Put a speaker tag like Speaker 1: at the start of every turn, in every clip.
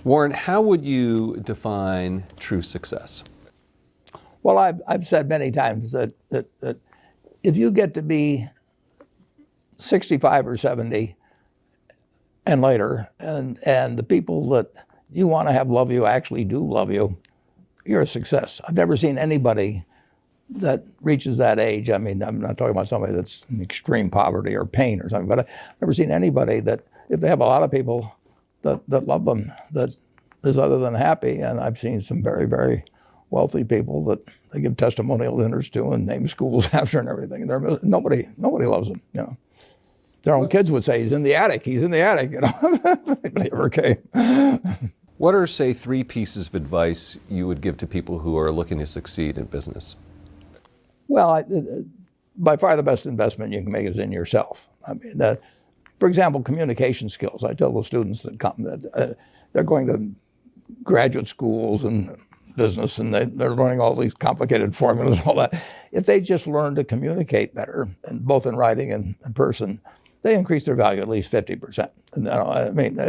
Speaker 1: Warren, how would you define true success?
Speaker 2: Well, I've said many times that if you get to be 65 or 70 and later, and the people that you want to have love you actually do love you, you're a success. I've never seen anybody that reaches that age. I mean, I'm not talking about somebody that's in extreme poverty or pain or something, but I've never seen anybody that, if they have a lot of people that love them, that is other than happy. And I've seen some very, very wealthy people that they give testimonial dinners to and name schools after and everything. And nobody loves them, you know. Their own kids would say, he's in the attic, you know. They never came.
Speaker 1: What are, say, 3 pieces of advice you would give to people who are looking to succeed in business?
Speaker 2: Well, by far the best investment you can make is in yourself. I mean, for example, communication skills. I tell the students that come that they're going to graduate schools and business, and they're learning all these complicated formulas and all that. If they just learn to communicate better, and both in writing and in person, they increase their value at least 50%. And, I mean,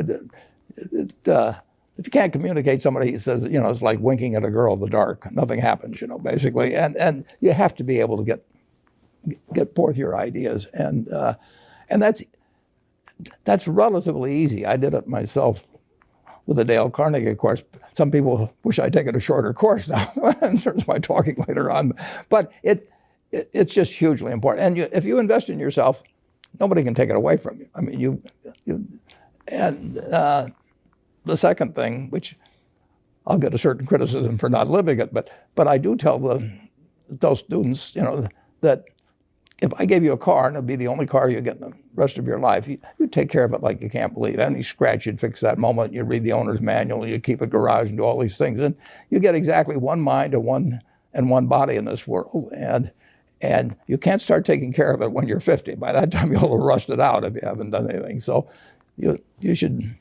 Speaker 2: if you can't communicate, somebody says, you know, it's like winking at a girl in the dark. Nothing happens, you know, basically. And you have to be able to get forth your ideas, and that's relatively easy. I did it myself with the Dale Carnegie course. Some people wish I'd taken a shorter course now in terms of my talking later on. But it's just hugely important. And if you invest in yourself, nobody can take it away from you. I mean, the second thing, which I'll get a certain criticism for not living it, but I do tell those students, you know, that if I gave you a car and it'd be the only car you get in the rest of your life, you take care of it like you can't believe. Any scratch, you'd fix that moment. You read the owner's manual, you keep a garage and do all these things. And you get exactly one mind and one body in this world. And you can't start taking care of it when you're 50. By that time, you'll have rusted out if you haven't done anything. So you should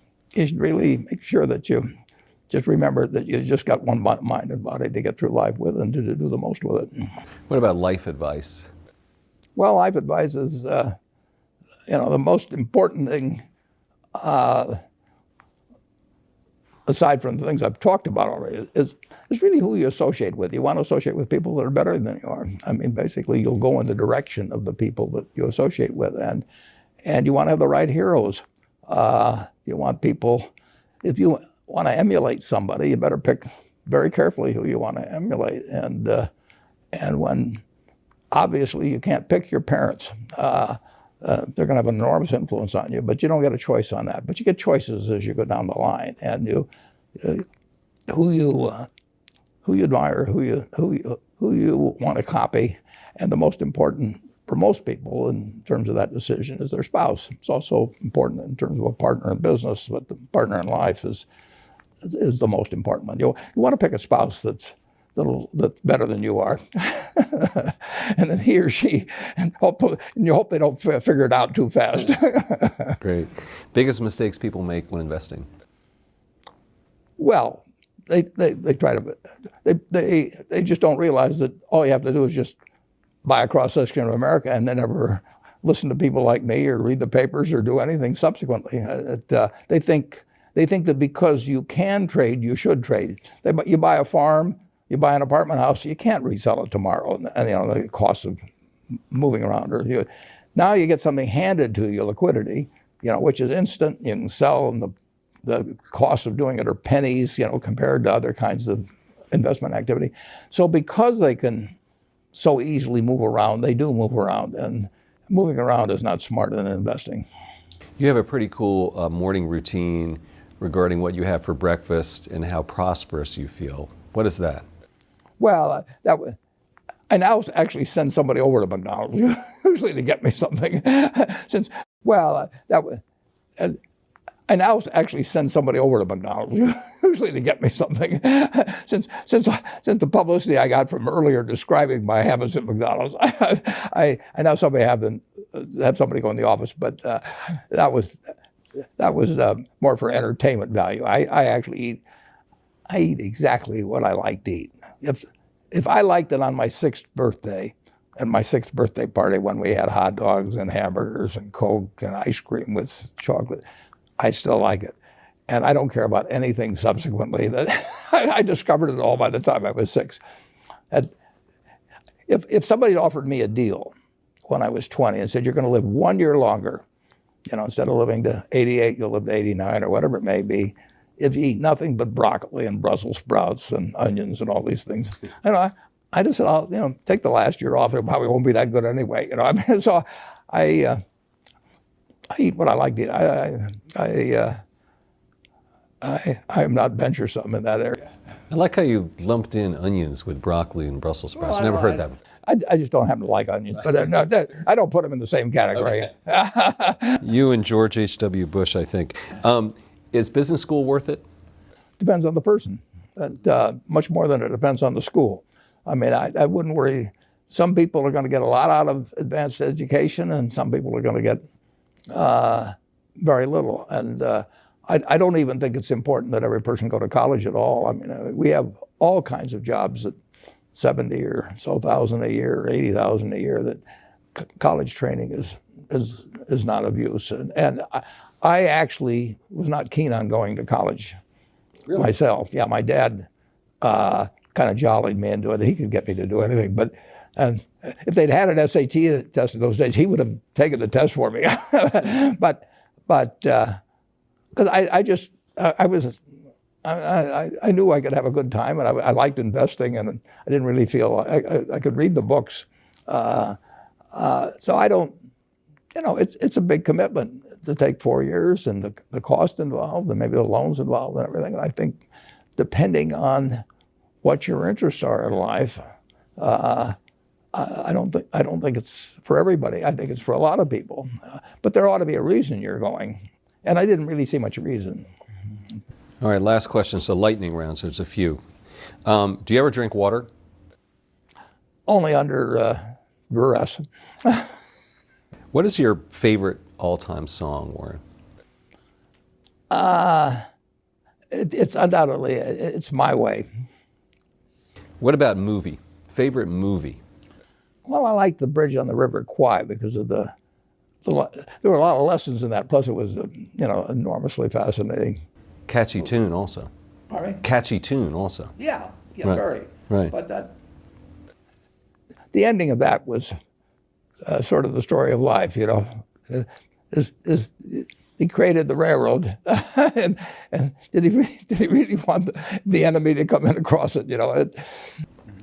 Speaker 2: really make sure that you just remember that you just got one mind and body to get through life with and to do the most with it.
Speaker 1: What about life advice?
Speaker 2: Well, life advice is, you know, the most important thing, aside from the things I've talked about already, is really who you associate with. You want to associate with people that are better than you are. I mean, basically, you'll go in the direction of the people that you associate with, and you want to have the right heroes. You want people, if you want to emulate somebody, you better pick very carefully who you want to emulate. And when obviously you can't pick your parents, they're going to have an enormous influence on you, but you don't get a choice on that. But you get choices as you go down the line, and who you admire, who you want to copy, and the most important for most people in terms of that decision is their spouse. It's also important in terms of a partner in business, but the partner in life is the most important one. You want to pick a spouse that's better than you are, and then he or she, and you hope they don't figure it out too fast.
Speaker 1: Great. Biggest mistakes people make when investing?
Speaker 2: Well, they try to, they just don't realize that all you have to do is just buy a cross-section of America and then never listen to people like me or read the papers or do anything subsequently. They think that because you can trade, you should trade. You buy a farm, you buy an apartment house, you can't resell it tomorrow, and you know the cost of moving around. Now you get something handed to you, liquidity, you know, which is instant. You can sell, and the costs of doing it are pennies, you know, compared to other kinds of investment activity. So because they can so easily move around, they do move around, and moving around is not smarter than investing.
Speaker 1: You have a pretty cool morning routine regarding what you have for breakfast and how prosperous you feel. What is that?
Speaker 2: Well, I now actually send somebody over to McDonald's usually to get me something. I now actually send somebody over to McDonald's usually to get me something. Since the publicity I got from earlier describing my habits at McDonald's, I now have somebody go in the office, but that was more for entertainment value. I eat exactly what I like to eat. If I liked it on my 6th birthday, at my 6th birthday party when we had hot dogs and hamburgers and Coke and ice cream with chocolate, I still like it. and I don't care about anything subsequently. I discovered it all by the time I was 6. And if somebody offered me a deal when I was 20 and said, you're going to live 1 year longer, instead of living to 88, you'll live to 89 or whatever it may be, if you eat nothing but broccoli and Brussels sprouts and onions and all these things, I just said, I'll take the last year off. It probably won't be that good anyway. So I eat what I like to eat. I'm not venturesome in that area.
Speaker 1: I like how you lumped in onions with broccoli and Brussels sprouts.
Speaker 2: Well,
Speaker 1: Never heard that.
Speaker 2: I just don't happen to like onions, but no, I don't put them in the same category.
Speaker 1: Okay. You and George H.W. Bush, I think. Is business school worth it?
Speaker 2: Depends on the person. Much more than it depends on the school. I mean, I wouldn't worry. Some people are going to get a lot out of advanced education, and some people are going to get very little. And I don't even think it's important that every person go to college at all. I mean, we have all kinds of jobs at 70 or so thousand a year, or 80,000 a year that college training is not of use. And I actually was not keen on going to college myself. Yeah, my dad kind of jollied me into it. He could get me to do anything. But if they'd had an SAT test in those days, he would have taken the test for me. but because I knew I could have a good time, and I liked investing, and I didn't really feel I could read the books. So I don't, it's a big commitment to take 4 years, and the cost involved, and maybe the loans involved, and everything. And I think, depending on what your interests are in life, I don't think it's for everybody. I think it's for a lot of people, but there ought to be a reason you're going, and I didn't really see much reason.
Speaker 1: All right, last question. So lightning rounds. There's a few. Do you ever drink water?
Speaker 2: Only under duress.
Speaker 1: What is your favorite all-time song, Warren?
Speaker 2: It's undoubtedly, it's My Way.
Speaker 1: What about movie? Favorite movie?
Speaker 2: Well, I like The Bridge on the River Kwai because of there were a lot of lessons in that. Plus, it was enormously fascinating.
Speaker 1: Catchy tune, also.
Speaker 2: Pardon me?
Speaker 1: Catchy tune, also.
Speaker 2: Yeah,
Speaker 1: Right.
Speaker 2: very.
Speaker 1: Right.
Speaker 2: But the ending of that was sort of the story of life. He created the railroad, and did he really want the enemy to come in across it?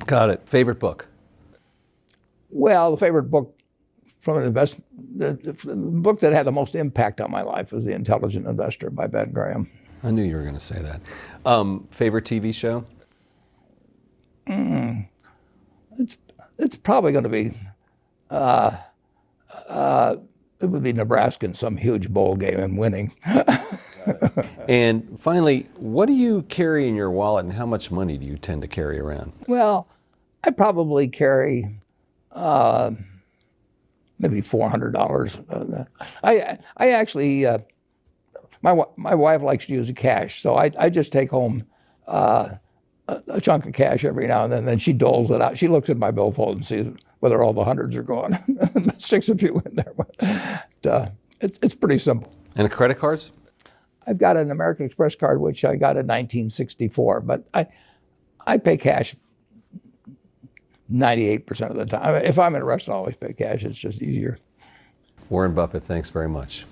Speaker 1: Got it. Favorite book?
Speaker 2: Well, the favorite book from an the book that had the most impact on my life was The Intelligent Investor by Ben Graham.
Speaker 1: I knew you were going to say that. Favorite TV show?
Speaker 2: It's probably going to be it would be Nebraska in some huge bowl game and winning.
Speaker 1: And finally, what do you carry in your wallet, and how much money do you tend to carry around?
Speaker 2: Well, I probably carry maybe $400. I actually my wife likes to use cash, so I just take home a chunk of cash every now and then she doles it out. She looks at my billfold and sees whether all the hundreds are gone. Sticks a few in there, but it's pretty simple.
Speaker 1: And credit cards?
Speaker 2: I've got an American Express card, which I got in 1964, but I pay cash 98% of the time. If I'm in a restaurant, I always pay cash. It's just easier.
Speaker 1: Warren Buffett, thanks very much.